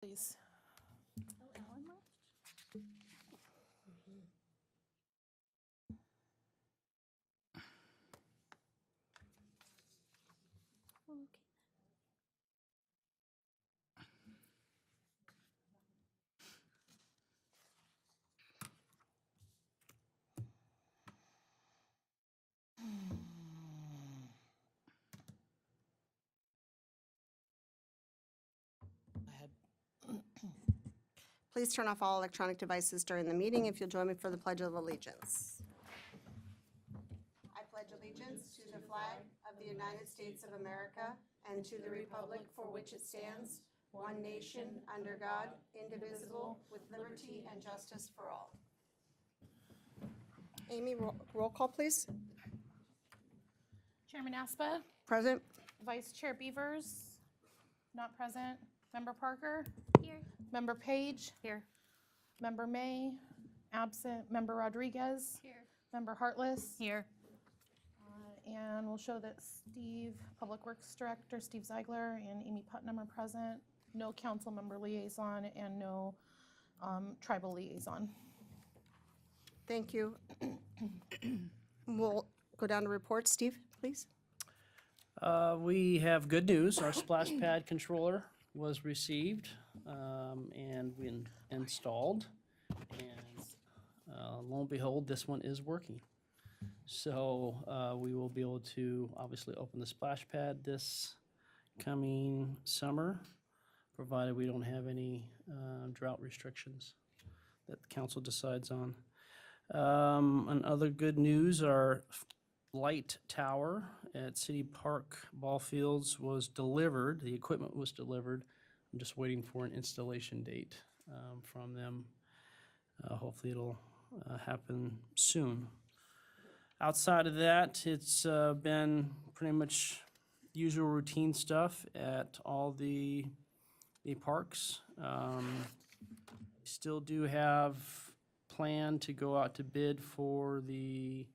Please. Please turn off all electronic devices during the meeting if you'll join me for the Pledge of Allegiance. I pledge allegiance to the flag of the United States of America and to the republic for which it stands, one nation, under God, indivisible, with liberty and justice for all. Amy, roll call, please. Chairman Aspa, Present. Vice Chair Beavers, not present. Member Parker, Here. Member Page, Here. Member May, absent. Member Rodriguez, Here. Member Hartless. Here. And we'll show that Steve, Public Works Director Steve Ziegler, and Amy Putnam are present. No council member liaison and no tribal liaison. Thank you. We'll go down to reports. Steve, please. We have good news. Our splash pad controller was received and we installed. And lo and behold, this one is working. So we will be able to obviously open the splash pad this coming summer, provided we don't have any drought restrictions that the council decides on. And other good news, our light tower at City Park Ball Fields was delivered. The equipment was delivered. I'm just waiting for an installation date from them. Hopefully it'll happen soon. Outside of that, it's been pretty much usual routine stuff at all the parks. Still do have plan to go out to bid for the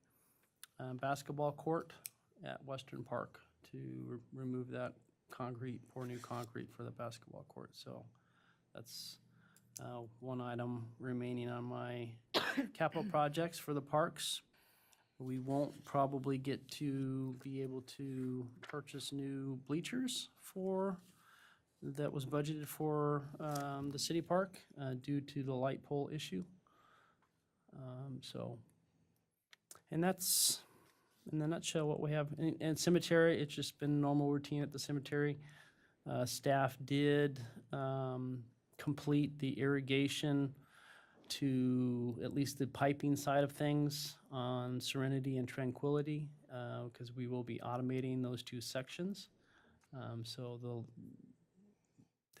basketball court at Western Park to remove that concrete, pour new concrete for the basketball court. So that's one item remaining on my capital projects for the parks. We won't probably get to be able to purchase new bleachers that was budgeted for the city park due to the light pole issue. And that's in a nutshell what we have. And cemetery, it's just been normal routine at the cemetery. Staff did complete the irrigation to at least the piping side of things on Serenity and Tranquility, because we will be automating those two sections.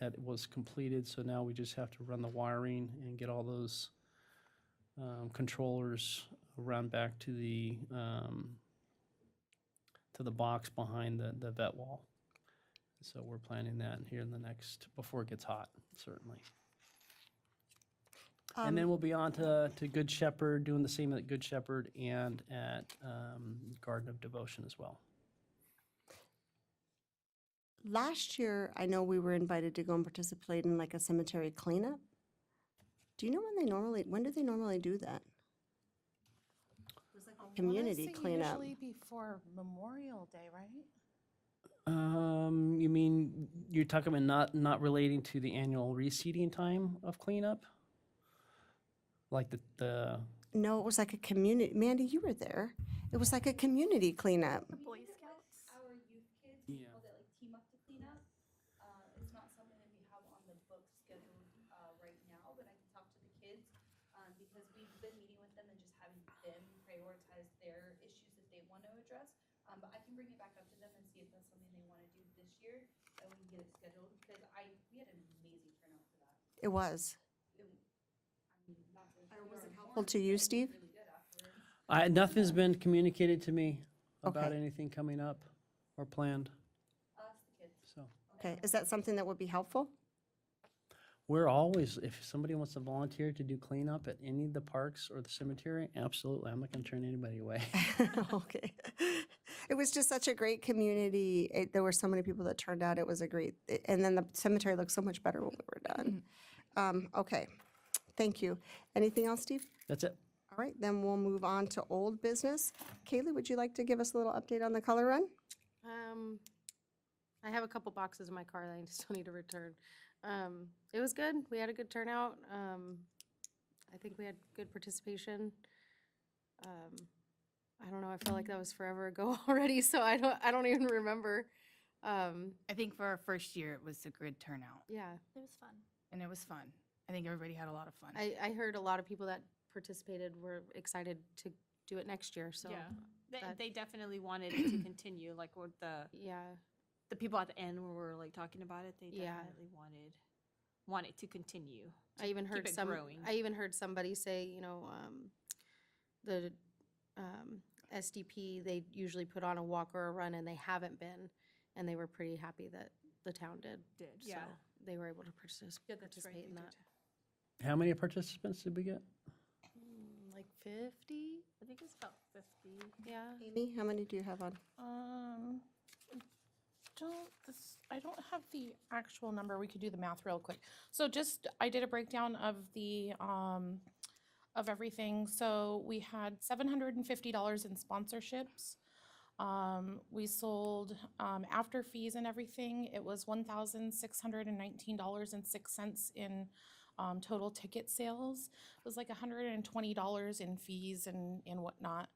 That was completed, so now we just have to run the wiring and get all those controllers run back to the box behind the vet wall. So we're planning that here in the next, before it gets hot, certainly. And then we'll be on to Good Shepherd, doing the same at Good Shepherd and at Garden of Devotion as well. Last year, I know we were invited to go and participate in like a cemetery cleanup. Do you know when do they normally do that? Community cleanup. Usually before Memorial Day, right? You mean, you're talking about not relating to the annual reseeding time of cleanup? Like the No, it was like a community, Mandy, you were there. It was like a community cleanup. Boy Scouts. Our youth kids, Yeah. people that like team up to clean up. It's not something that we have on the books scheduled right now, but I can talk to the kids because we've been meeting with them and just having them prioritize their issues that they want to address. But I can bring it back up to them and see if that's something they want to do this year, and we can get it scheduled because we had an amazing turnout for that. It was. Not really Was it sure. helpful to you, Steve? Really good afterwards. nothing's been communicated to me about Okay. anything coming up or planned, Us, the kids. so. Okay, is that something that would be helpful? We're always, if somebody wants to volunteer to do cleanup at any of the parks or the cemetery, absolutely, I'm not gonna turn anybody away. Okay. It was just such a great community. There were so many people that turned out. It was a great, and then the cemetery looked so much better when we were done. Okay, thank you. Anything else, Steve? That's it. All right, then we'll move on to old business. Kaylee, would you like to give us a little update on the color run? I have a couple boxes in my car that I still need to return. It was good. We had a good turnout. I think we had good participation. I don't know. I feel like that was forever ago already, so I don't even remember. I think for our first year, it was a good turnout, Yeah, It was fun. and it was fun. I think everybody had a lot of fun. I heard a lot of people that participated were excited to do it next year. So Yeah, that- they definitely wanted it to continue, like with yeah, the people at the end when we were like talking about it, they Yeah. definitely want it to continue. I even heard it growing. I even heard somebody say, the SDP, they usually put on a walk or a run, and they haven't been, and they were pretty happy that the town did. So Yeah. they were able to Yeah, that's right, participate they in did. that. How many participants did we get? Like 50? I think it's about 50. Yeah. Amy, how many do you have on? I don't have the actual number. We could do the math real quick. So I did a breakdown of of everything. So we had $750 in sponsorships. We sold, after fees and everything, it was $1,619.06 in total ticket sales. It was like $120 in fees and whatnot.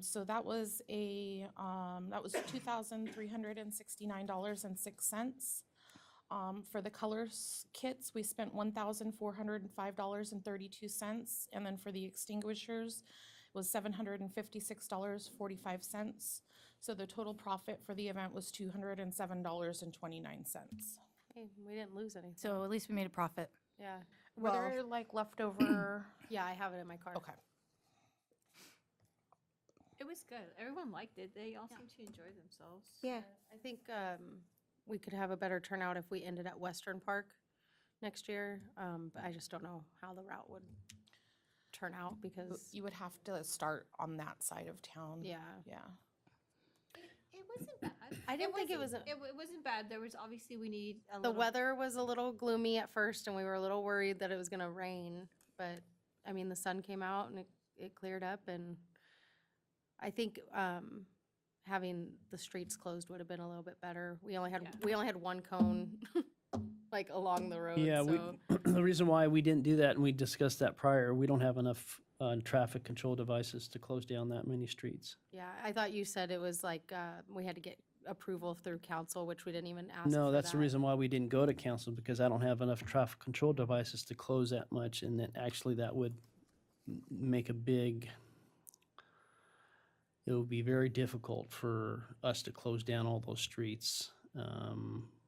So that was $2,369.06. For the colors kits, we spent $1,405.32, and then for the extinguishers was $756.45. So the total profit for the event was $207.29. Hey, we didn't lose anything. So at least we made a profit. Yeah. Were there like leftover? Yeah, I have it in my car. Okay. It was good. Everyone liked it. They all seemed to enjoy themselves. Yeah. I think we could have a better turnout if we ended at Western Park next year, but I just don't know how the route would turn out because, You would have to start on that side of town. yeah. Yeah. It wasn't bad. I didn't think it was wasn't- It wasn't bad. There was obviously we need a The little. weather was a little gloomy at first, and we were a little worried that it was gonna rain, but, I mean, the sun came out and it cleared up, and I think, having the streets closed would have been a little bit better. We only had one cone, like, along the road, Yeah, so. the reason why we didn't do that, and we discussed that prior, we don't have enough traffic control devices to close down that many streets. Yeah, I thought you said it was like, we had to get approval through council, which we didn't even ask No, for that's the that. reason why we didn't go to council, because I don't have enough traffic control devices to close that much, and then actually that would make a big, it would be very difficult for us to close down all those streets.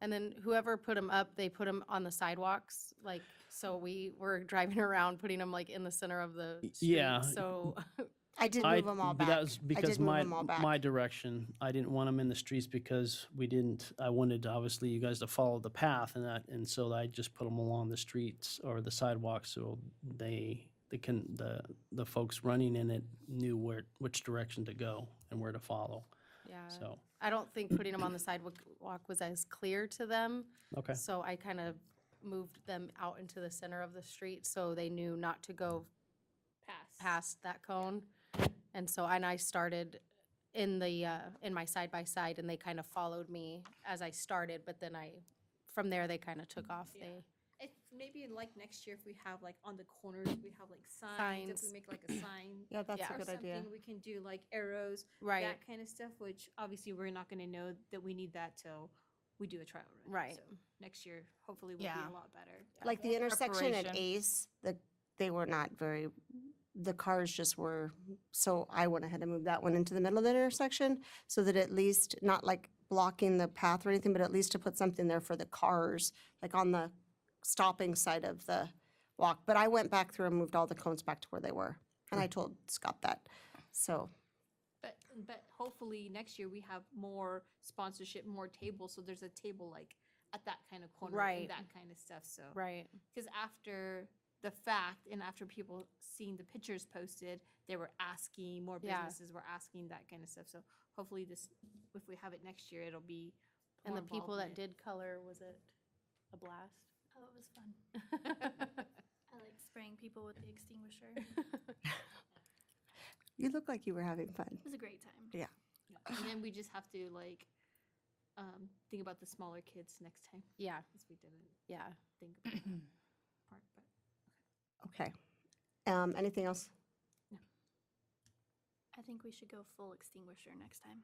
And then whoever put them up, they put them on the sidewalks, like, so we were driving around, putting them like in the center of the yeah. street, so. I did I- move them all but back. That was I because did move them all back. my direction. I didn't want them in the streets because I wanted, obviously, you guys to follow the path, and so I just put them along the streets or the sidewalks, so the folks running in it knew which direction to go and where to follow, Yeah. so, I don't think putting them on the sidewalk was as clear to them. okay. So I kind of moved them out into the center of the street so they knew not to go past that cone. And so, and I started in my side-by-side, and they kind of followed me as I started, but then from there, they kind of took off. Yeah. If maybe like next year, if we have like on the corners, we have like signs. If Signs. we make like a sign. Yeah, that's Yeah. a Or good idea. something, we can do like arrows, Right, that kind of stuff, which obviously we're not gonna know that we need that till we do a trial run. Right. So next year, hopefully we'll be Yeah. a lot better. Like the More intersection at preparation. Ace, they were not very, the cars just were, so I went ahead and moved that one into the middle of the intersection so that at least, not like blocking the path or anything, but at least to put something there for the cars, like on the stopping side of the walk. But I went back through and moved all the cones back to where they were. And I told Scott that. So, But hopefully next year we have more sponsorship, more tables, so there's a table like at that kind of corner Right. and that kind of stuff, so. right. Because after the fact, and after people seeing the pictures posted, they were asking, more Yeah. businesses were asking that kind of stuff. So hopefully this, if we have it next year, it'll be And more the people that involvement. did color, was it a blast? Oh, it was fun. I like spraying people with the extinguisher. It You look like you were having fun. was a great time. Yeah. And then we just have to like, think about the smaller kids next time, Yeah, because we didn't yeah. think about that part, but. Okay. Anything else? I think we should go full extinguisher next time.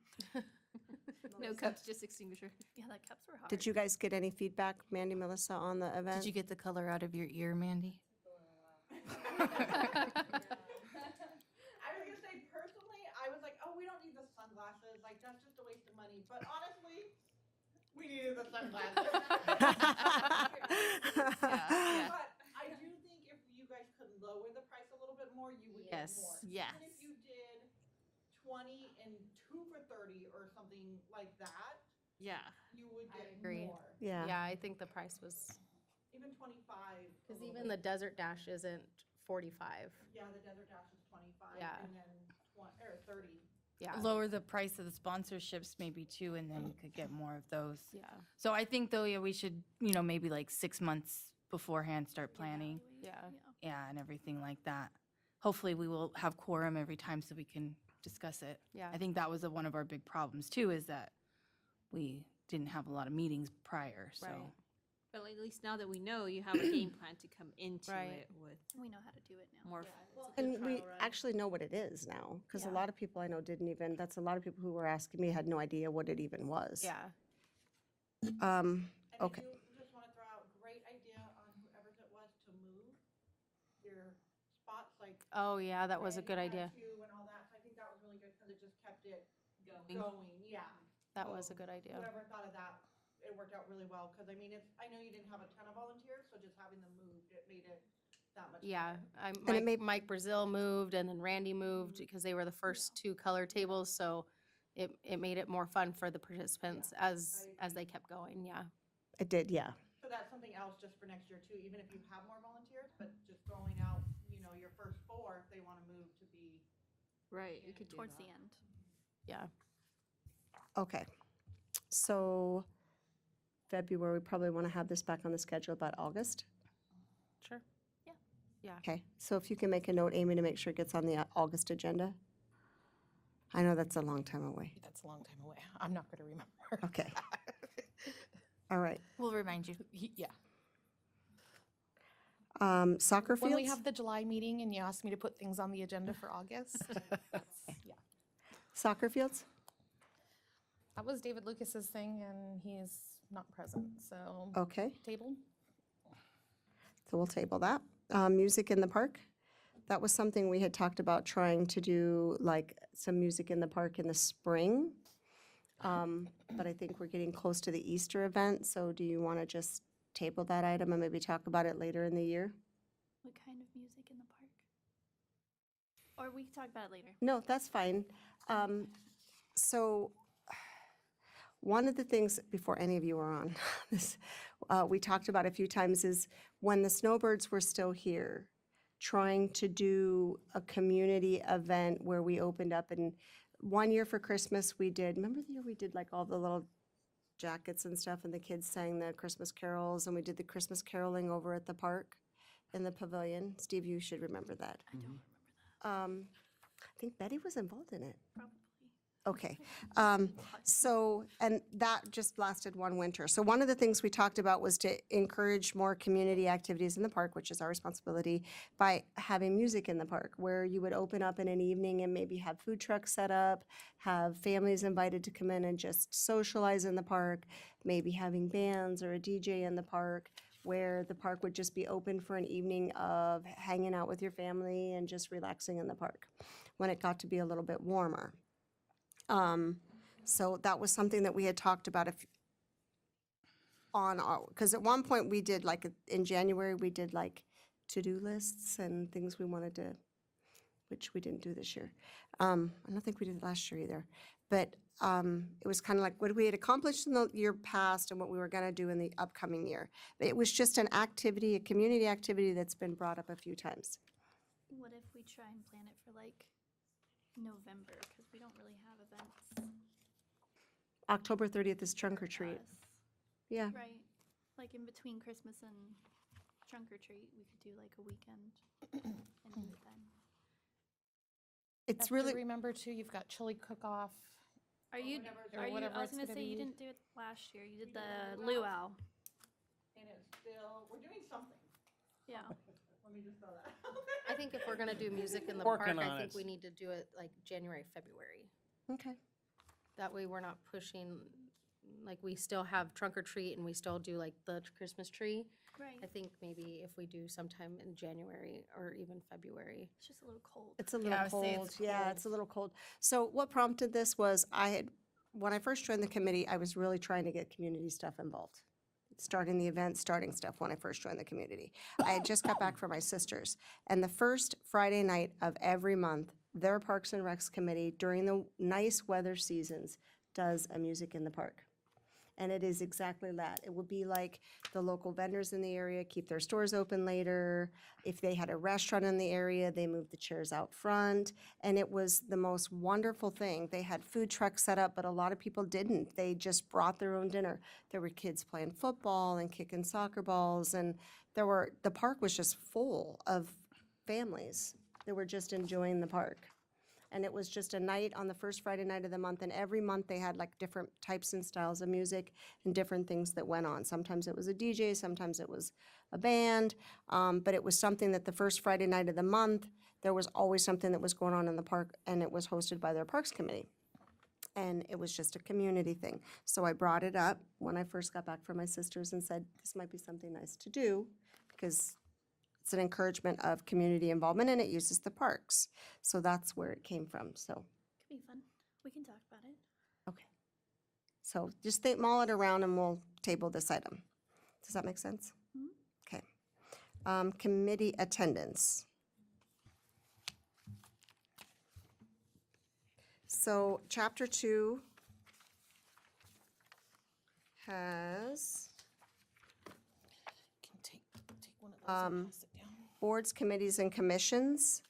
No cups, just extinguisher. Yeah, the cups were hard. Did you guys get any feedback, Mandy, Melissa, on the event? Did you get the color out of your ear, Mandy? I was gonna say, personally, I was like, oh, we don't need the sunglasses, like, that's just a waste of money, but honestly, we needed the sunglasses. Yeah. But I do think if you guys could lower the price a little bit more, you would get Yes, more. yes. Even if you did 20 and 2 for 30 or something like that, Yeah. you would get agree. more. Yeah. Yeah, I think the price was, Even 25. because even the Desert Dash isn't 45. Yeah, the Desert Dash is 25. Yeah. And then 30. Yeah. Lower the price of the sponsorships maybe too, and then we could get more of those. Yeah, So I think though, yeah, we should, maybe like 6 months beforehand start planning. yeah. Yeah, and everything like that. Hopefully we will have quorum every time so we can discuss it. Yeah. I think that was one of our big problems too, is that we didn't have a lot of meetings prior, so. Right. But at least now that we know, you have a game plan to come into Right. it with We know how to do it now. more. And we actually know what it is now, because a Yeah. lot of people I know didn't even, that's a lot of people who were asking me had no idea what it even was. Yeah, And Okay. I do just want to throw out, great idea on whoever's it was to move your spots, like. oh, yeah, that was a Randy good had idea. to And all that, so I think that was really good, because it just kept it Going. going, yeah. That was a good idea. Whoever thought of that, it worked out really well, because I mean, it's, I know you didn't have a ton of volunteers, so just having them moved, it made it that much. Yeah, better. it made- Mike Brazil moved and then Randy moved because they were the first two color tables, so it made it more fun for the participants as they kept going, yeah. It did, yeah. So that's something else just for next year too, even if you have more volunteers, but just throwing out, your first 4, if they want to move to be. Right, you could do Towards that. the end. Yeah, Okay. So February, we probably want to have this back on the schedule about August. sure. Okay, so if you can make a note, Amy, to make sure it gets on the August agenda. I know that's a long time away. That's a long time away. I'm not gonna remember. Okay. All right. We'll remind you. Yeah. Soccer When we fields? have the July meeting and you asked me to put things on the agenda for August, yeah. Soccer fields? That was David Lucas's thing and he's not present, so Okay, table. so we'll table that. Music in the park? That was something we had talked about trying to do, like some music in the park in the spring. But I think we're getting close to the Easter event, so do you want to just table that item and maybe talk about it later in the year? What kind of music in the park? Or we can talk about it later. No, that's fine. So, one of the things, before any of you were on this, we talked about a few times is when the Snowbirds were still here, trying to do a community event where we opened up, and one year for Christmas, we did, remember the year we did like all the little jackets and stuff, and the kids sang the Christmas carols, and we did the Christmas caroling over at the park in the pavilion? Steve, you should remember that. I don't remember that. I think Betty was involved in it. Probably. Okay, so, and that just lasted one winter. So one of the things we talked about was to encourage more community activities in the park, which is our responsibility, by having music in the park, where you would open up in an evening and maybe have food trucks set up, have families invited to come in and just socialize in the park, maybe having bands or a DJ in the park, where the park would just be open for an evening of hanging out with your family and just relaxing in the park, when it got to be a little bit warmer. So that was something that we had talked about because at one point we did like, in January, we did like to-do lists and things we wanted to, which we didn't do this year. I don't think we did it last year either. But it was kind of like what we had accomplished in the year past and what we were going to do in the upcoming year. It was just an activity, a community activity that's been brought up a few times. What if we try and plan it for like November, because we don't really have events. October 30th is trunk or treat. us. Yeah. Right, like in between Christmas and trunk or treat, we could do like a weekend and do it then. It's Have to really, remember too, you've got chili cook-off. Are you, Or whatever I was it's gonna gonna say, you be. didn't do it last year, you did We did the the luau. And it's still, we're doing something. Yeah, Let me just throw that out there. I think if we're gonna do music in the Working park, on I think it. we need to do it like January, February. okay. That way we're not pushing, like, we still have trunk or treat and we still do like the Christmas tree. I right, think maybe if we do sometime in January or even February. it's just a little cold. It's a Yeah, little I would say cold. it's Yeah, cold. it's a little cold. So what prompted this was when I first joined the committee, I was really trying to get community stuff involved. Starting the event, starting stuff when I first joined the community. I had just got back from my sisters. And the first Friday night of every month, their Parks and Recs committee, during the nice weather seasons, does a music in the park. And it is exactly that. It would be like the local vendors in the area keep their stores open later. If they had a restaurant in the area, they moved the chairs out front. And it was the most wonderful thing. They had food trucks set up, but a lot of people didn't. They just brought their own dinner. There were kids playing football and kicking soccer balls, and the park was just full of families that were just enjoying the park. And it was just a night on the first Friday night of the month, and every month they had like different types and styles of music and different things that went on. Sometimes it was a DJ, sometimes it was a band, but it was something that the first Friday night of the month, there was always something that was going on in the park, and it was hosted by their Parks Committee. And it was just a community thing. So I brought it up when I first got back from my sisters and said, this might be something nice to do, because it's an encouragement of community involvement, and it uses the parks. So that's where it came from, so, Could be fun, we can talk about it. okay. So just mull it around and we'll table this item. Does that make sense? Okay. Committee attendance. So chapter 2 has Can take one of those and pass it down. boards, committees, and commissions.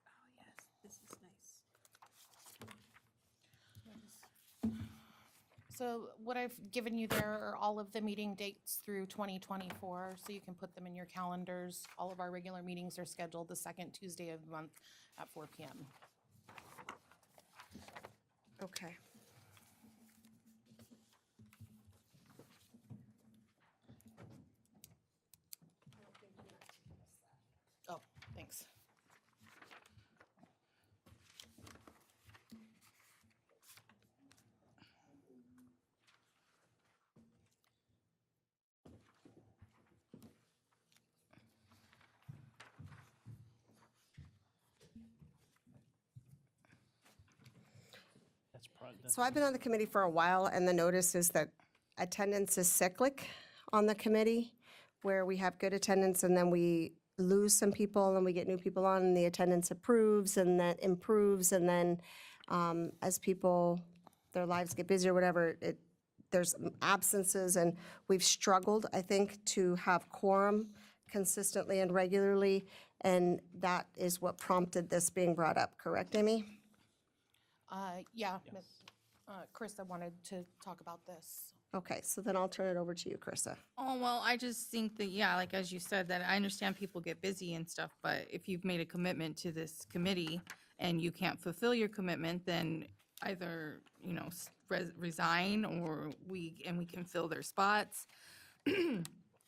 Oh, yes, this is nice. So what I've given you there are all of the meeting dates through 2024, so you can put them in your calendars. All of our regular meetings are scheduled the second Tuesday of the month at 4 PM. Okay. Oh, thanks. So I've been on the committee for a while, and the notice is that attendance is cyclic on the committee, where we have good attendance and then we lose some people and we get new people on and the attendance improves and that improves, and then as people, their lives get busy or whatever, there's absences, and we've struggled, I think, to have quorum consistently and regularly, and that is what prompted this being brought up, correct, Amy? Yeah, Krista wanted to talk about this. Okay, so then I'll turn it over to you, Krista. Oh, well, I just think that, yeah, like as you said, that I understand people get busy and stuff, but if you've made a commitment to this committee and you can't fulfill your commitment, then either, you know, resign or we can fill their spots.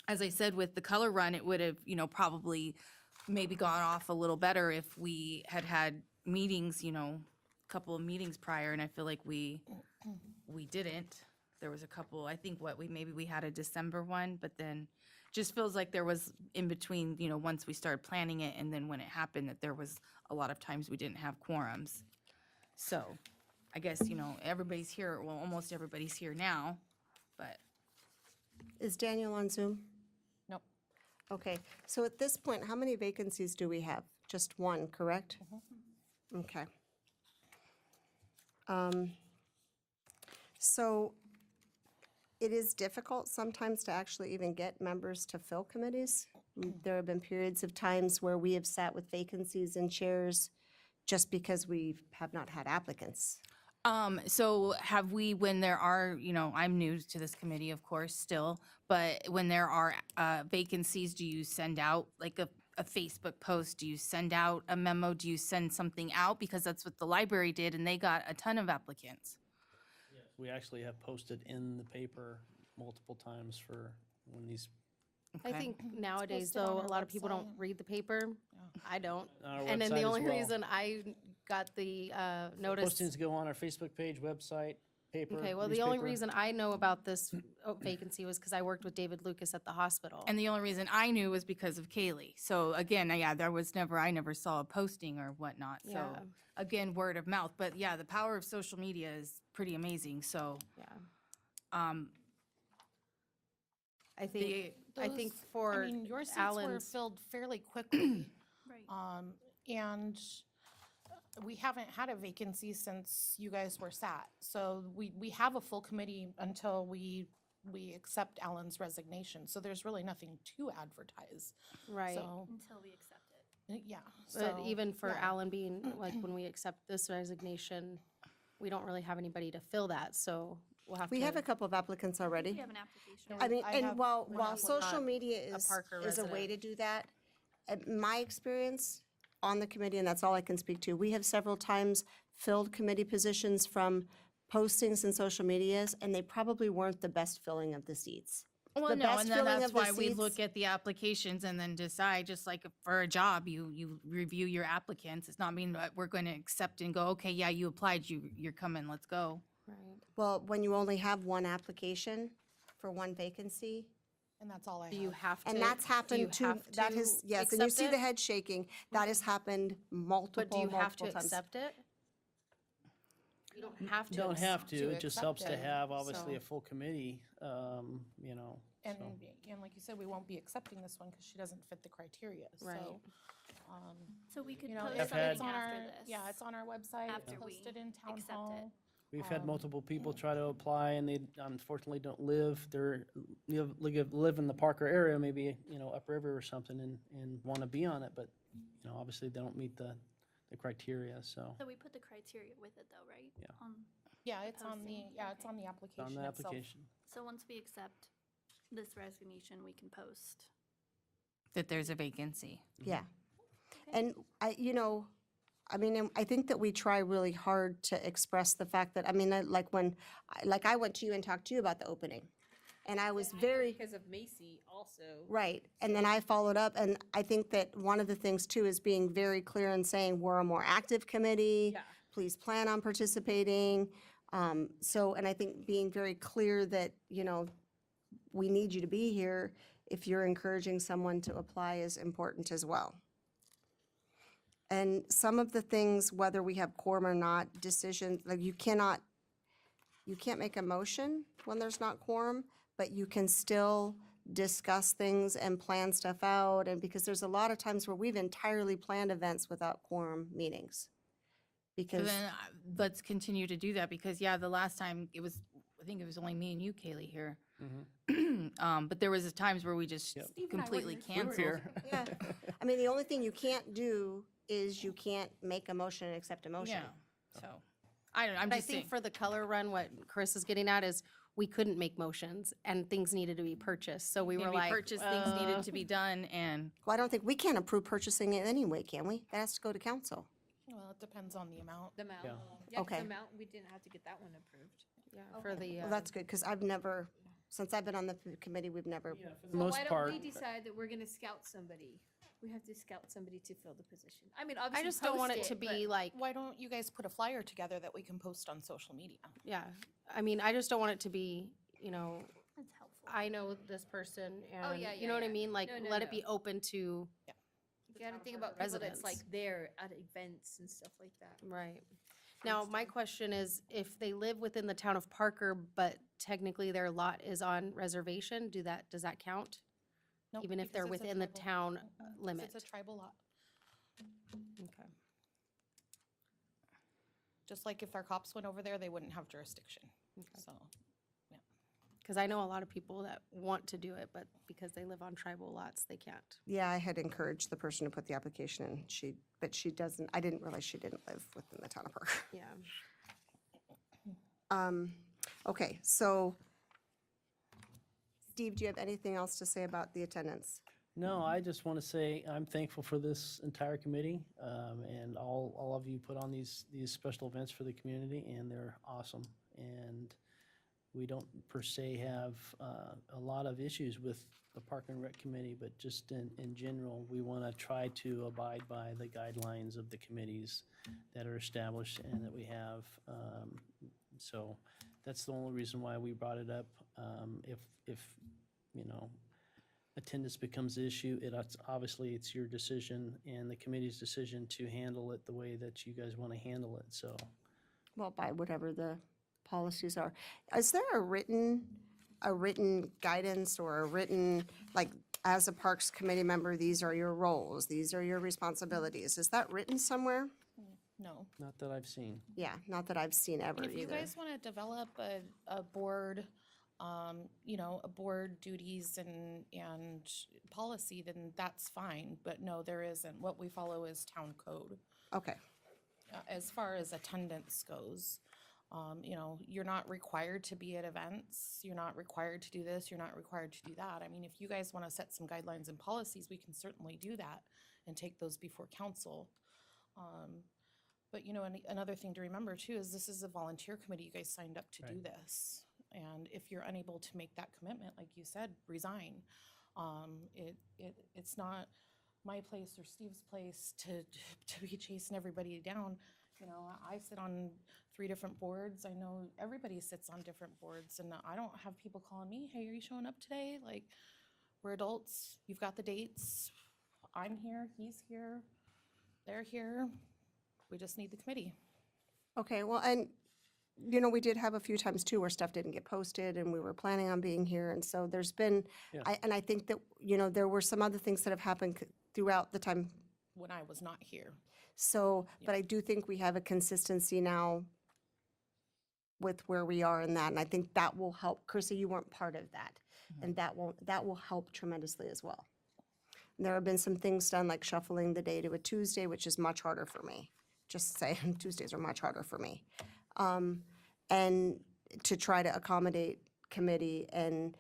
As I said, with the color run, it would have, you know, probably maybe gone off a little better if we had meetings, you know, a couple of meetings prior, and I feel like we didn't. There was a couple, I think maybe we had a December one, but then just feels like there was in between, you know, once we started planning it and then when it happened, that there was a lot of times we didn't have quorums. So I guess, you know, everybody's here, well, almost everybody's here now, but Is Daniel on Zoom? Nope. Okay, so at this point, how many vacancies do we have? Just one, correct? Okay. So it is difficult sometimes to actually even get members to fill committees. There have been periods of times where we have sat with vacancies in chairs just because we have not had applicants. So have we, when there are, you know, I'm new to this committee, of course, still, but when there are vacancies, do you send out like a Facebook post? Do you send out a memo? Do you send something out? Because that's what the library did, and they got a ton of applicants. We actually have posted in the paper multiple times for when these, I Okay. think nowadays, posted on though, a our lot of people don't website. read the paper. I don't. on our And then website the as only well. reason I got the notice. Postings go on our Facebook page, website, paper, Okay, well, the only newspaper. reason I know about this vacancy was because I worked with David Lucas at the hospital. And the only reason I knew was because of Kaylee. So again, yeah, I never saw a posting or whatnot. So Yeah. again, word of mouth. But yeah, the power of social media is pretty amazing. So, Yeah, um, I think, I think Those- for I mean, your seats were Alan's, filled fairly quickly. Right. And we haven't had a vacancy since you guys were sat. So we have a full committee until we accept Alan's resignation. So there's really nothing to advertise. right. So, Until we accept it. yeah. But So, even for yeah. Alan being, like, when we accept this resignation, we don't really have anybody to fill that, so we'll have to. We have a couple of applicants already. We have an application. I mean, I and have while one social applicant, media a Parker is a way resident. to do that, my experience on the committee, and that's all I can speak to, we have several times filled committee positions from postings in social medias, and they probably weren't the best filling of the seats. well, The no, best and then filling that's of the why we seats- look at the applications and then decide, just like for a job, you review your applicants. It's not mean that we're going to accept and go, okay, yeah, you applied, you're coming, let's go. Right. Well, when you only have one application for one vacancy, And that's all I Do you have. have to? and that's do you happened too, have that to has, yes, and you accept see the it? head shaking, that has happened But do multiple, you have to multiple times. accept it? You don't have to. Don't ex- have to, it just accept helps to it, have, obviously, so- a full committee, you know. And, so. and like you said, we won't be accepting this one because she doesn't fit the criteria. Right. So, So we could you know, post if had- it's something on our, after this. yeah, it's on our website, it's After we posted in town accept it. hall. We've had multiple people try to apply and they unfortunately don't live, live in the Parker area, maybe, you know, upriver or something and want to be on it, but, you know, obviously they don't meet the criteria, so. So we put the criteria with it though, right? Yeah. Yeah, it's on the, posting, yeah, it's okay. on the It's application on the itself. application. So once we accept this resignation, we can post. That there's a vacancy. Yeah. And you know, I mean, and I think that we try really hard to express the fact that, I mean, like I went to you and talked to you about the opening. And I was very. Because of Macy also. Right, and then I followed up, and I think that one of the things too is being very clear and saying, we're a more active committee. Yeah. Please plan on participating. So, and I think being very clear that, you know, we need you to be here if you're encouraging someone to apply is important as well. And some of the things, whether we have quorum or not, decisions, like you can't make a motion when there's not quorum, but you can still discuss things and plan stuff out. And because there's a lot of times where we've entirely planned events without quorum meetings. So Because, then let's continue to do that because, yeah, the last time it was, I think it was only me and you, Kaylee, here. But there was times where we just Yep. completely We were canceled. here. yeah, I mean, the only thing you can't do is you can't make a motion and accept a motion. Yeah, so, I don't know, I'm But I just saying. think for the color run, what Chris is getting at is we couldn't make motions and things needed to be purchased. So we were Maybe like, purchase things needed to be done and, Well, I don't think, we can't approve purchasing it anyway, can we? That has to go to council. Well, it depends on the amount. The amount. Yeah. Yeah, 'cause Okay. the amount, we didn't have to get that one approved. yeah, for the, Well, that's good, because I've never, since I've been on the committee, we've never, Yeah, for the So most why part. don't we decide that we're gonna scout somebody? We have to scout somebody to fill the position. I mean, I obviously just don't want it post to but- be like, Why don't you guys put a flyer together that we can post on social media? yeah. I mean, I just don't want it to be, you know, That's helpful. I know this person and, yeah, you know yeah, what I yeah. mean? Like, No, let it no. be open to, You gotta think about people that's like residents. there at events and stuff like that. right. Now, my question is, if they live within the town of Parker, but technically their lot is on reservation, does that count? Nope, Even if because they're it's a within the tribal- town 'cause limit? It's a tribal lot. Okay. Just like if our cops went over there, they wouldn't have jurisdiction, so. Because I know a lot of people that want to do it, but because they live on tribal lots, they can't. Yeah, I had encouraged the person to put the application in, but she doesn't, I didn't realize she didn't live within the town of Park. Yeah. Okay, so, Steve, do you have anything else to say about the attendance? No, I just want to say I'm thankful for this entire committee, and all of you put on these special events for the community, and they're awesome. And we don't per se have a lot of issues with the Park and Rec Committee, but just in general, we want to try to abide by the guidelines of the committees that are established and that we have. So that's the only reason why we brought it up. If you know, attendance becomes an issue, obviously it's your decision and the committee's decision to handle it the way that you guys want to handle it, so. Well, by whatever the policies are. Is there a written guidance or a written, like, as a Parks Committee member, these are your roles, these are your responsibilities? Is that written somewhere? No. Not that I've seen. Yeah, not that I've seen ever If you either. guys want to develop a board, a board duties and policy, then that's fine. But no, there isn't. What we follow is town code. Okay, As far as attendance goes, you're not required to be at events. You're not required to do this. You're not required to do that. I mean, if you guys want to set some guidelines and policies, we can certainly do that and take those before council. But, another thing to remember too is this is a volunteer committee. You guys signed up to do Right. this. And if you're unable to make that commitment, like you said, resign. It's not my place or Steve's place to be chasing everybody down. I sit on 3 different boards. I know everybody sits on different boards, and I don't have people calling me, hey, are you showing up today? Like, we're adults. You've got the dates. I'm here. He's here. They're here. We just need the committee. okay, well, and, we did have a few times too where stuff didn't get posted and we were planning on being here. And so there's been, Yeah. I think that, there were some other things that have happened throughout the time. When I was not here. So, but I do think we have a consistency now with where we are in that. And I think that will help. Chrissy, you weren't part of that. And that will help tremendously as well. And there have been some things done like shuffling the day to a Tuesday, which is much harder for me. Just saying, Tuesdays are much harder for me. And to try to accommodate committee. And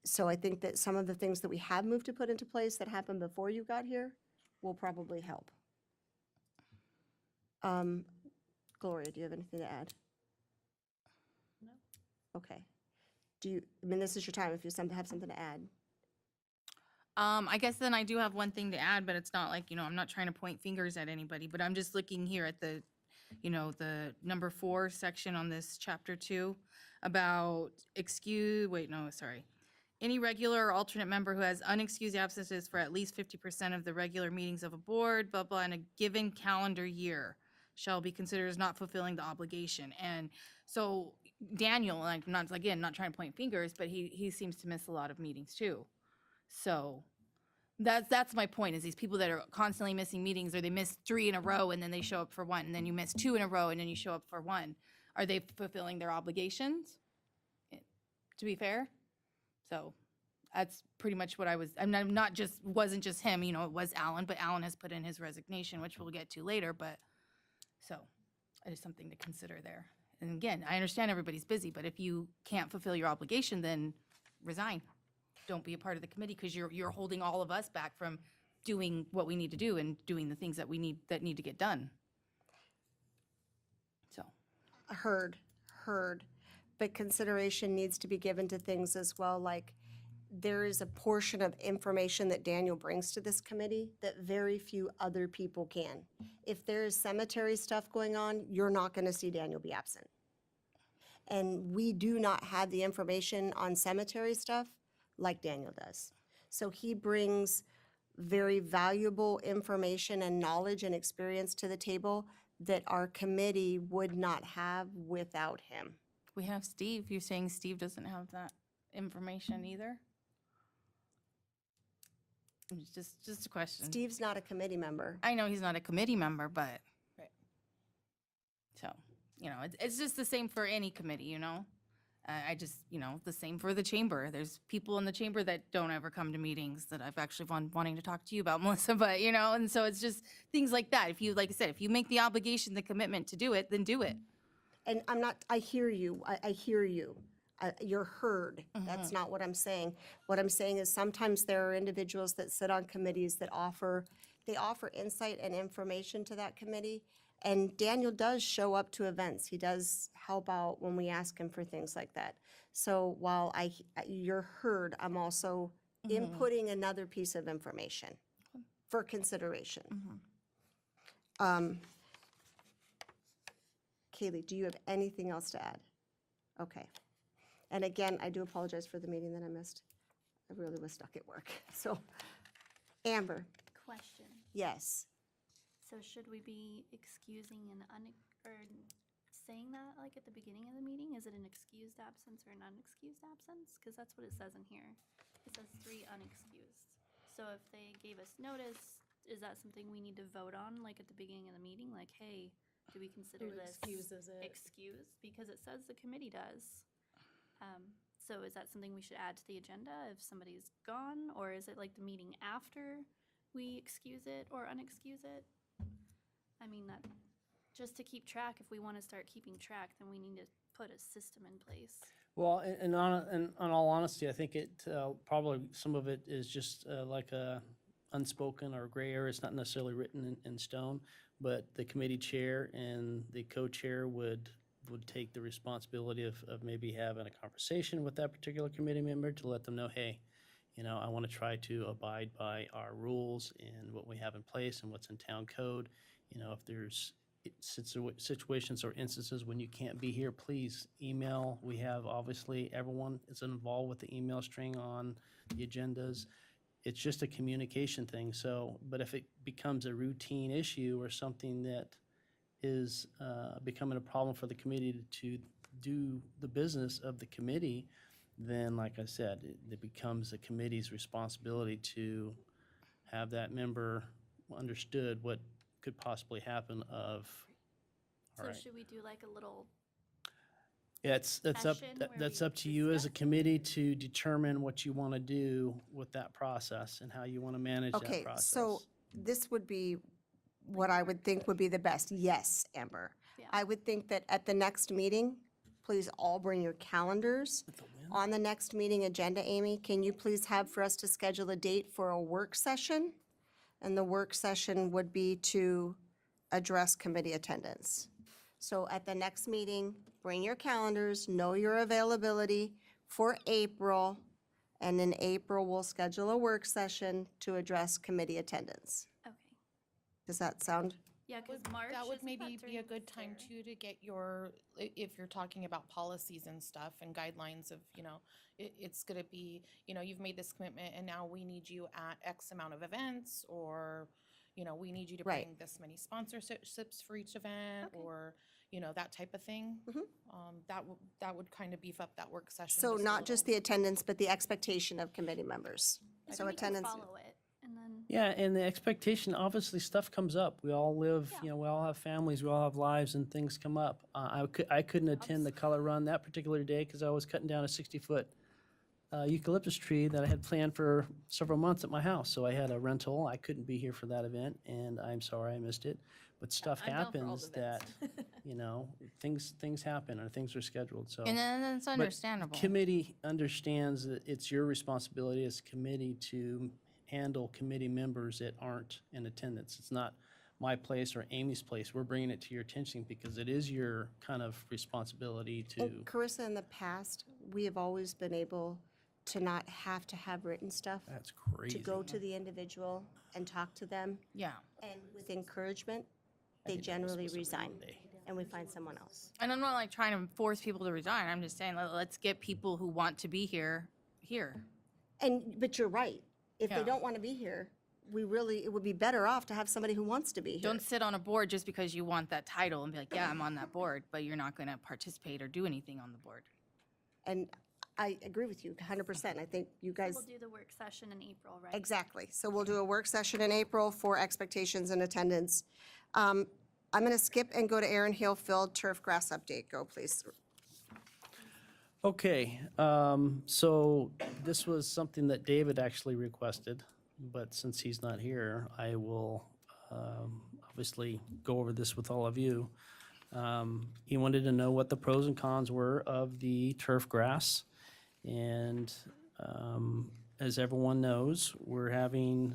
so I think that some of the things that we have moved to put into place that happened before you got here will probably help. Gloria, do you have anything to add? No. Okay. This is your time if you have something to add. I guess then I do have one thing to add, but it's not like, I'm not trying to point fingers at anybody, but I'm just looking here at the number 4 section on this chapter 2 about any regular or alternate member who has unexcused absences for at least 50% of the regular meetings of a board, blah, blah, in a given calendar year shall be considered as not fulfilling the obligation. And so Daniel, like, not trying to point fingers, but he seems to miss a lot of meetings too. So that's my point, is these people that are constantly missing meetings, or they miss 3 in a row and then they show up for 1, and then you miss 2 in a row and then you show up for 1. Are they fulfilling their obligations? To be fair? So that's pretty much what wasn't just him, it was Alan, but Alan has put in his resignation, which we'll get to later, but so it is something to consider there. And again, I understand everybody's busy, but if you can't fulfill your obligation, then resign. Don't be a part of the committee, because you're holding all of us back from doing what we need to do and doing the things that need to get done. So. Heard. But consideration needs to be given to things as well, like there is a portion of information that Daniel brings to this committee that very few other people can. If there is cemetery stuff going on, you're not gonna see Daniel be absent. And we do not have the information on cemetery stuff like Daniel does. So he brings very valuable information and knowledge and experience to the table that our committee would not have without him. We have Steve. You're saying Steve doesn't have that information either? Just a question. Steve's not a committee member. I know he's not a committee member, but. Right. So, you know, it's just the same for any committee, you know? I just, you know, the same for the chamber. There's people in the chamber that don't ever come to meetings that I've actually been wanting to talk to you about, Melissa, but, you know, and so it's just things like that. If you, like I said, if you make the obligation, the commitment to do it, then do it. And I'm not, I hear you, I hear you. You're heard. That's not what I'm saying. What I'm saying is sometimes there are individuals that sit on committees that they offer insight and information to that committee. And Daniel does show up to events. He does help out when we ask him for things like that. So while you're heard, I'm also inputting another piece of information for consideration. Kaylee, do you have anything else to add? Okay. And again, I do apologize for the meeting that I missed. I really was stuck at work. So, Amber, Question. yes. So should we be excusing or saying that like at the beginning of the meeting? Is it an excused absence or an unexcused absence? Because that's what it says in here. It says 3 unexcused. So if they gave us notice, is that something we need to vote on like at the beginning of the meeting? Like, hey, do we consider Who this excuses it? excused? Because it says the committee does. So is that something we should add to the agenda if somebody's gone? Or is it like the meeting after we excuse it or unexcuse it? I mean, that, just to keep track, if we want to start keeping track, then we need to put a system in place. Well, and on all honesty, I think it, probably some of it is just like a unspoken or gray area. It's not necessarily written in stone, but the committee chair and the co-chair would take the responsibility of maybe having a conversation with that particular committee member to let them know, hey, you know, I want to try to abide by our rules and what we have in place and what's in town code. You know, if there's situations or instances when you can't be here, please email. We have, obviously, everyone is involved with the email string on the agendas. It's just a communication thing. So, but if it becomes a routine issue or something that is becoming a problem for the committee to do the business of the committee, then, like I said, it becomes the committee's responsibility to have that member understood what could possibly happen of, all So right. should we do like a little, Yeah, that's up, session where that's we up to you as a discuss? committee to determine what you want to do with that process and how you want to manage that Okay, process. so this would be what I would think would be the best. Yes, Amber. Yeah. I would think that at the next meeting, please all bring your calendars. On the next meeting agenda, Amy, can you please have for us to schedule a date for a work session? And the work session would be to address committee attendance. So at the next meeting, bring your calendars, know your availability for April, and in April, we'll schedule a work session to address committee attendance. okay. Does that sound? Yeah, because March, That would isn't maybe that be a during good time fair? too to get your, if you're talking about policies and stuff and guidelines of, you know, it's gonna be, you know, you've made this commitment and now we need you at X amount of events, or, you know, we need you to Right. bring this many sponsorships for each event, Okay. or, you know, that type of thing. That would kind of beef up that work session. So a not just the little. attendance, but the expectation of committee members. I So think we can attendance. follow it, and then, Yeah, and the expectation, obviously, stuff comes up. We all live, Yeah. you know, we all have families, we all have lives, and things come up. I couldn't attend the color run that particular day because I was cutting down a 60-foot eucalyptus tree that I had planned for several months at my house. So I had a rental. I couldn't be here for that event, and I'm sorry I missed it. But stuff I'm down for all happens the that, events. you know, things happen or things are scheduled, so. And then it's But understandable. Committee understands that it's your responsibility as a committee to handle committee members that aren't in attendance. It's not my place or Amy's place. We're bringing it to your attention because it is your kind of responsibility to, And Carissa, in the past, we have always been able to not have to have written stuff, that's to crazy. go to the individual and talk to them. Yeah. And with encouragement, I they think that was generally supposed to be resign, Monday. and we find someone else. And I'm not like trying to force people to resign. I'm just saying, let's get people who want to be here. But you're right. If they Yeah. don't want to be here, it would be better off to have somebody who wants to be here. Don't sit on a board just because you want that title and be like, yeah, I'm on that board, but you're not going to participate or do anything on the board. And I agree with you 100%. I think you guys. we'll do the work session in April, right? Exactly. So we'll do a work session in April for expectations and attendance. I'm going to skip and go to Aaron Hill Field turf grass update. Go, please. Okay, so this was something that David actually requested, but since he's not here, I will obviously go over this with all of you. He wanted to know what the pros and cons were of the turf grass. And as everyone knows, we're having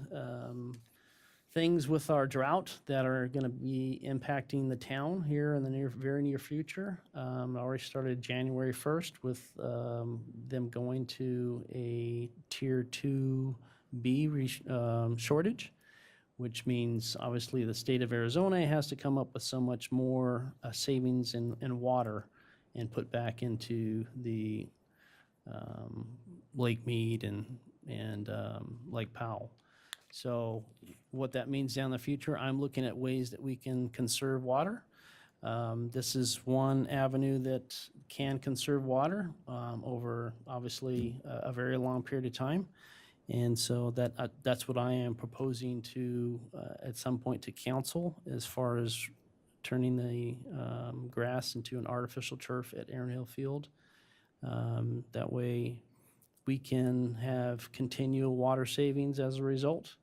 things with our drought that are going to be impacting the town here in the very near future. Already started January 1st with them going to a Tier 2B shortage, which means obviously the state of Arizona has to come up with so much more savings in water and put back into the Lake Mead and Lake Powell. So what that means down the future, I'm looking at ways that we can conserve water. This is one avenue that can conserve water over obviously a very long period of time. And so that's what I am proposing to at some point to council as far as turning the grass into an artificial turf at Aaron Hill Field. That way we can have continual water savings as a result.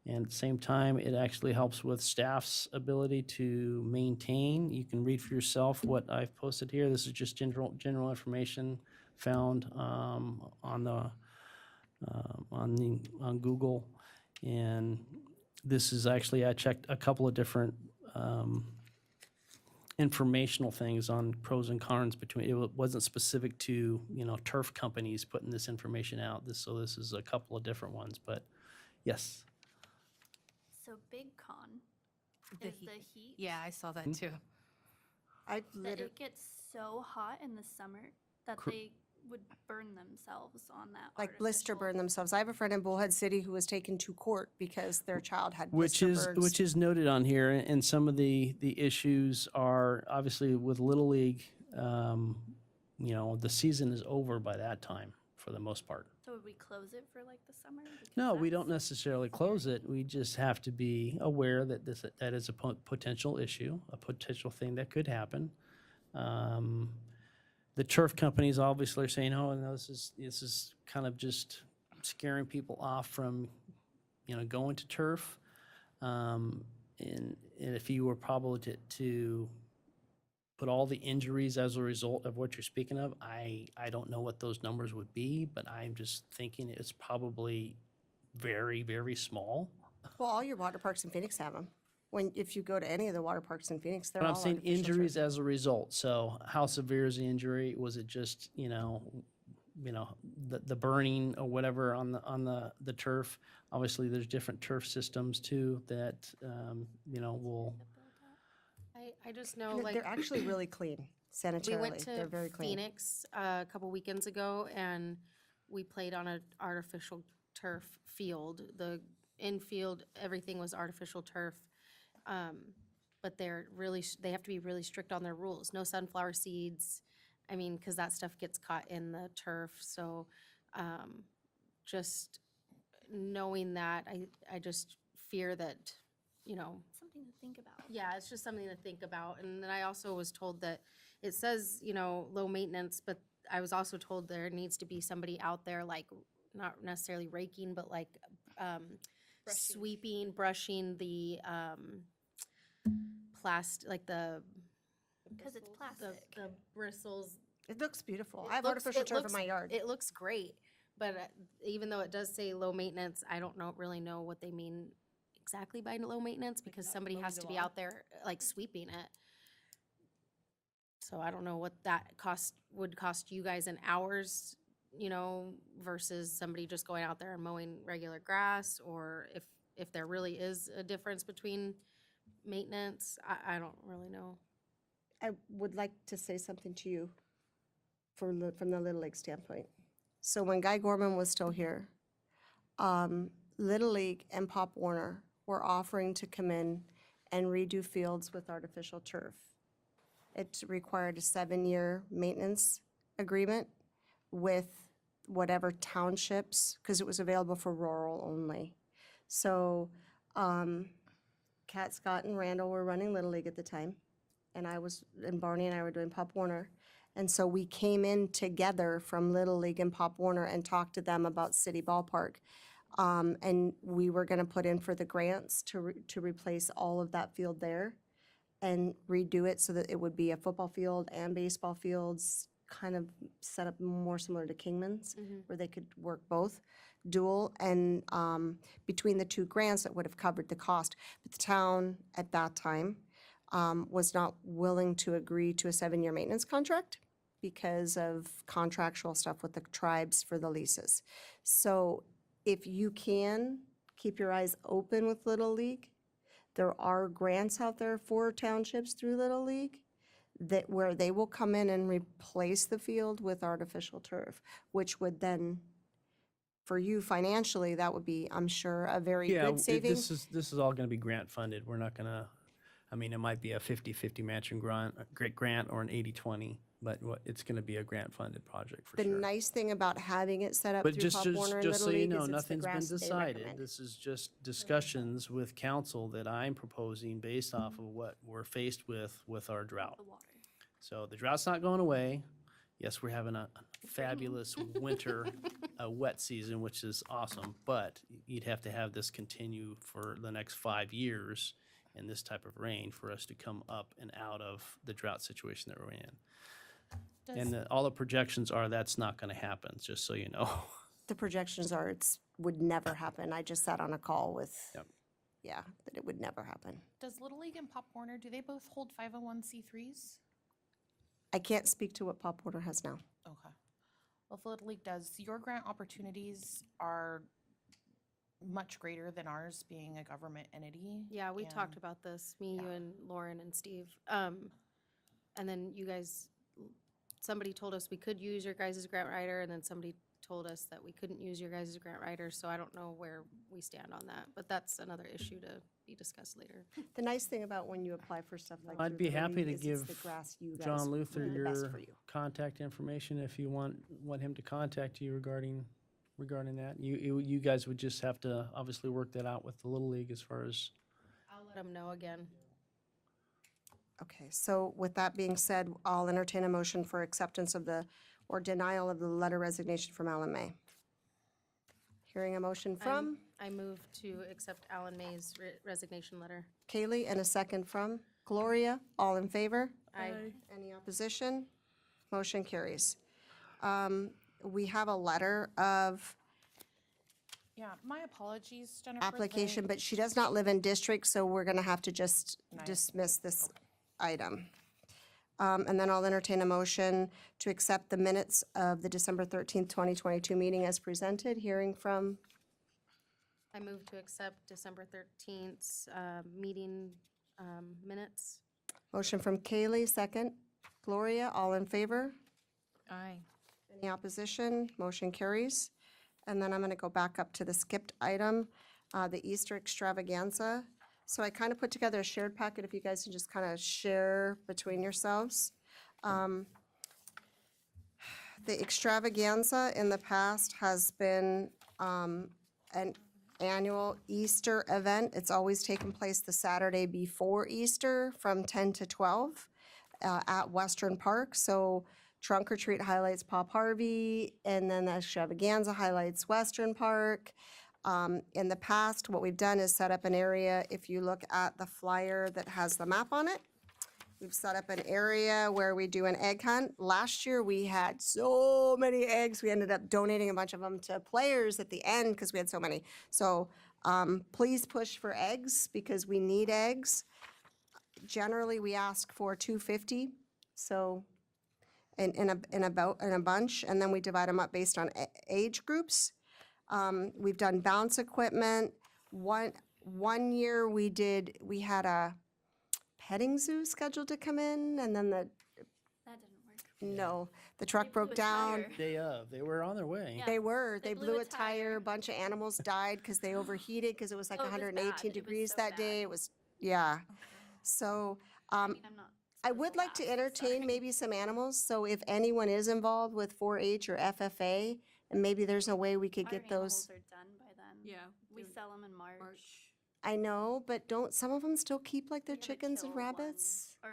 And at the same time, it actually helps with staff's ability to maintain. You can read for yourself what I've posted here. This is just general information found on Google. And this is actually, I checked a couple of different informational things on pros and cons between, it wasn't specific to, turf companies putting this information out. So this is a couple of different ones, but yes. So big con The is heat. the heat. Yeah, I saw that too. I That literally, it gets so hot in the summer that they would burn themselves on that like blister artificial- burn themselves. I have a friend in Bullhead City who was taken to court because their child had Which blister burns. is noted on here, and some of the issues are obviously with Little League, the season is over by that time for the most part. So would we close it for like the summer? Because No, we don't that's- necessarily close it. We just have to be aware that that is a potential issue, a potential thing that could happen. The turf companies obviously are saying, "Oh, no, this is kind of just scaring people off from, going to turf." And if you were probably to put all the injuries as a result of what you're speaking of, I don't know what those numbers would be, but I'm just thinking it's probably very, very small. Well, all your water parks in Phoenix have them. If you go to any of the water parks in Phoenix, they're But all I'm saying artificial injuries turf. as a result. So how severe is the injury? Was it just, the burning or whatever on the turf? Obviously, there's different turf systems too that, will. I just know, And like. they're actually really clean We went sanitarily. to They're very clean. Phoenix a couple weekends ago, and we played on an artificial turf field. The infield, everything was artificial turf. But they have to be really strict on their rules. No sunflower seeds. I mean, because that stuff gets caught in the turf. So just knowing that, I just fear that, Something to think about. yeah, it's just something to think about. And then I also was told that it says, low maintenance, but I was also told there needs to be somebody out there, like, not necessarily raking, but like sweeping, brushing the like Because it's the plastic. the bristles. It looks beautiful. It I have looks- artificial it turf in looks- my yard. It looks great, but even though it does say low maintenance, I don't really know what they mean exactly by low maintenance, because somebody has to be out there like sweeping it. So I don't know what that would cost you guys in hours, versus somebody just going out there and mowing regular grass, or if there really is a difference between maintenance. I don't really know. I would like to say something to you from the Little League standpoint. So when Guy Gorman was still here, Little League and Pop Warner were offering to come in and redo fields with artificial turf. It required a 7-year maintenance agreement with whatever townships, because it was available for rural only. So Kat, Scott, and Randall were running Little League at the time, and Barney and I were doing Pop Warner. And so we came in together from Little League and Pop Warner and talked to them about City Ballpark. And we were gonna put in for the grants to replace all of that field there and redo it so that it would be a football field and baseball fields, kind of set up more similar to Kingman's, where they could work both dual. And between the two grants, it would have covered the cost. But the town at that time was not willing to agree to a 7-year maintenance contract because of contractual stuff with the tribes for the leases. So if you can, keep your eyes open with Little League. There are grants out there for townships through Little League where they will come in and replace the field with artificial turf, which would then, for you financially, that would be, I'm sure, a very Yeah, good saving. this is all gonna be grant funded. We're not gonna, I mean, it might be a 50-50 matching grant or an 80-20, but it's gonna be a grant funded project for The sure. nice thing about having it set up But through just, Pop just, Warner and just Little so you League know, is it's the nothing's been grass they decided. recommend. This is just discussions with council that I'm proposing based off of what we're faced with our drought. The water. So the drought's not going away. Yes, we're having a fabulous winter, a wet season, which is awesome, but you'd have to have this continue for the next 5 years in this type of rain for us to come up and out of the drought situation that we're in. And all the projections are that's not gonna happen, just so you know. The projections are would never happen. I just sat on a call with, Yep. yeah, that it would never happen. Does Little League and Pop Warner, do they both hold 501c3s? I can't speak to what Pop Warner has now. Okay. Well, if Little League does, your grant opportunities are much greater than ours being a government entity. Yeah, we talked and- about this, me, you, Yeah. and Lauren and Steve. And then you guys, somebody told us we could use your guys' grant writer, and then somebody told us that we couldn't use your guys' grant writer, so I don't know where we stand on that, but that's another issue to be discussed later. The nice thing about when you apply for stuff like I'd through be Little happy League to is it's give the grass you guys John Luther want the best your for you. contact information if you want him to contact you regarding that. You guys would just have to obviously work that out with the Little League as far as. I'll let them know again. Okay, so with that being said, I'll entertain a motion for acceptance of or denial of the letter resignation from Alan May. Hearing a motion from I move to accept Alan May's resignation letter. Kaylee and a second from Gloria. All in favor? Aye. Any opposition? Motion carries. We have a letter of Yeah, my apologies, Jennifer. application, but she does not live in district, so we're gonna have to just Nice. dismiss this item. And then I'll entertain a motion to accept the minutes of the December 13th, 2022 meeting as presented, hearing from, I move to accept December 13th meeting minutes. motion from Kaylee, second. Gloria, all in favor? Aye. Any opposition? Motion carries. And then I'm gonna go back up to the skipped item, the Easter extravaganza. So I kind of put together a shared packet, if you guys can just kind of share between yourselves. The extravaganza in the past has been an annual Easter event. It's always taken place the Saturday before Easter from 10 to 12 at Western Park. So Trunk or Treat highlights Pop Harvey, and then the extravaganza highlights Western Park. In the past, what we've done is set up an area, if you look at the flyer that has the map on it, we've set up an area where we do an egg hunt. Last year, we had so many eggs, we ended up donating a bunch of them to players at the end because we had so many. So please push for eggs because we need eggs. Generally, we ask for 250, so in a bunch, and then we divide them up based on age groups. We've done bounce equipment. One year we had a petting zoo scheduled to come in, and then That didn't work. the truck They blew broke a down. tire. They were on their way. Yeah. They They blew a tire, tire. a bunch of animals died because they overheated because it was like Oh, it was bad. 118 It was degrees so that day. bad. It was, yeah. So, I mean, I'm not. I would like to laugh, entertain sorry. maybe some animals, so if anyone is involved with 4-H or FFA, and maybe there's a way we could Our get animals those. are done by then. Yeah. We sell them in March. I know, but don't some of them still keep like their We have a chickens and kill one. rabbits? Or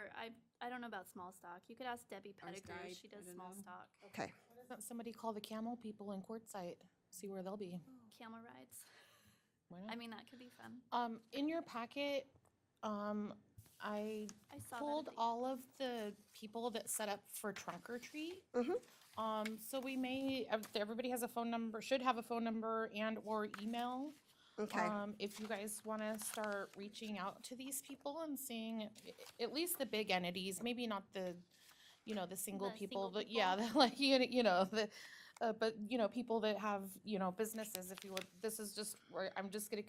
I don't know about small stock. You could ask Debbie Ours Pettigrew. died. She I does don't small know. stock. Okay. Why doesn't somebody call the camel people in Quartzsite, see where they'll be? Camel rides. Why I not? mean, that could be fun. In your packet, I I saw pulled that. all of the people that set up for trunk or treat. So we may, everybody has a phone number, should have a phone number and or email. Okay. If you guys want to start reaching out to these people and seeing at least the big entities, maybe not the, the single The people, single but yeah, people. the, like, but people that have, businesses, if you would, this is just, where I'm just gonna